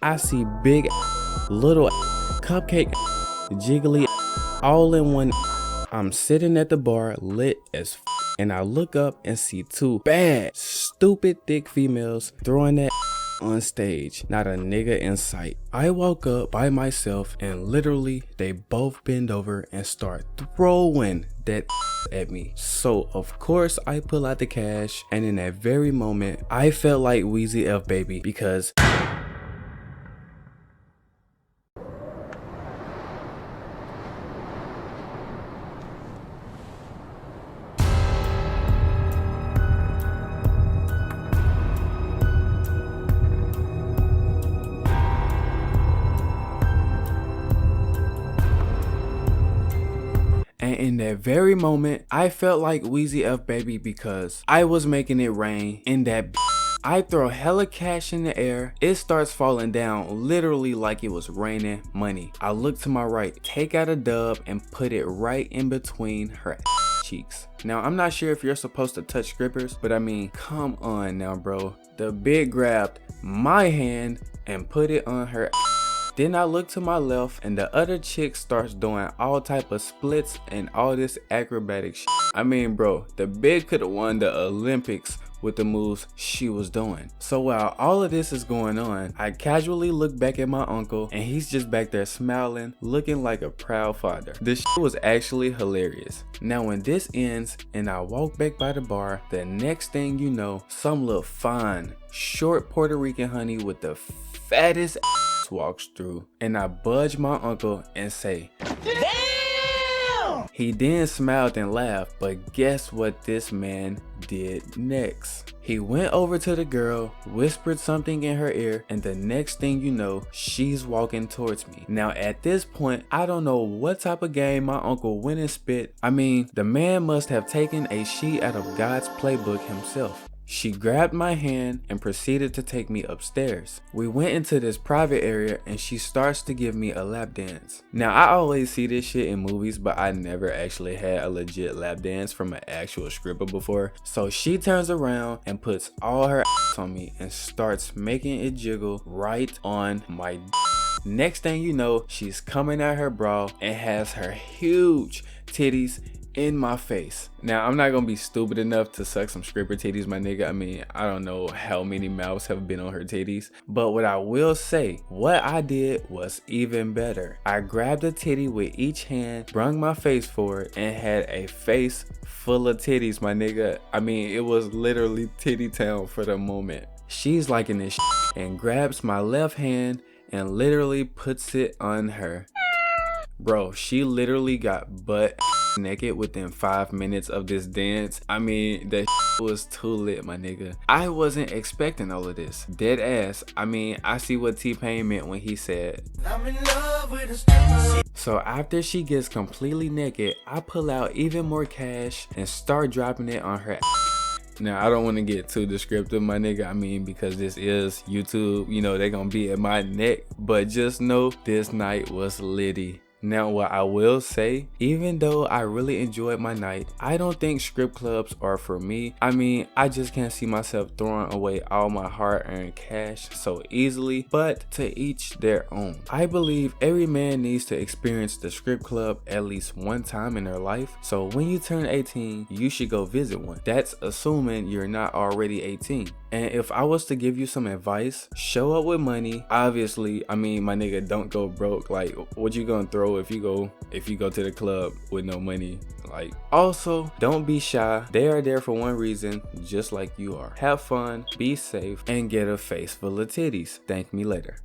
I see big, little, cupcake, jiggly, all in one. I'm sitting at the bar, lit as and I look up and see two bad, stupid, thick females throwing that on stage. Not a nigga in sight. I walk up by myself and literally they both bend over and start throwing that at me. So of course I pull out the cash, and in that very moment I felt like Weezy F Baby because in that very moment, I felt like Weezy F Baby because I was making it rain in that I throw hella cash in the air. It starts falling down literally like it was raining money. I look to my right, take out a dub and put it right in between her cheeks. Now, I'm not sure if you're supposed to touch strippers, but I mean, come on now, bro. The big grabbed my hand and put it on her. Then I look to my left and the other chick starts doing all type of splits and all this acrobatic shit. I mean, bro, the big could have won the Olympics with the moves she was doing. So while all of this is going on, I casually look back at my uncle and he's just back there smiling, looking like a proud father. This shit was actually hilarious. Now when this ends and I walk back by the bar, the next thing you know, some little fine, short Puerto Rican honey with the fattest walks through, and I budge my uncle and say, "Damn!" He then smiled and laughed, but guess what this man did next? He went over to the girl, whispered something in her ear, and the next thing you know, she's walking towards me. Now at this point, I don't know what type of game my uncle went and spit. I mean, the man must have taken a sheet out of God's playbook himself. She grabbed my hand and proceeded to take me upstairs. We went into this private area and she starts to give me a lap dance. Now I always see this shit in movies, but I never actually had a legit lap dance from an actual stripper before. So she turns around and puts all her on me and starts making it jiggle right on my Next thing you know, she's coming out her bra and has her huge titties in my face. Now I'm not gonna be stupid enough to suck some stripper titties, my nigga. I mean, I don't know how many mouths have been on her titties, but what I will say, what I did was even better. I grabbed a titty with each hand, brung my face forward, and had a face full of titties, my nigga. I mean, it was literally titty town for the moment. She's liking this shit and grabs my left hand and literally puts it on her. Bro, she literally got butt naked within 5 minutes of this dance. I mean, that was too lit, my nigga. I wasn't expecting all of this. Dead ass. I mean, I see what T-Pain meant when he said, "I'm in love with a stripper." So after she gets completely naked, I pull out even more cash and start dropping it on her. Now, I don't want to get too descriptive, my nigga. I mean, because this is YouTube, you know, they're gonna be at my neck. But just know this night was litty. Now, what I will say, even though I really enjoyed my night, I don't think strip clubs are for me. I mean, I just can't see myself throwing away all my hard-earned cash so easily, but to each their own. I believe every man needs to experience the strip club at least one time in their life. So when you turn 18, you should go visit one. That's assuming you're not already 18. And if I was to give you some advice, show up with money. Obviously, I mean, my nigga, don't go broke. Like, what you gonna throw if you go to the club with no money? Like, also, don't be shy. They are there for one reason, just like you are. Have fun, be safe, and get a face full of titties. Thank me later.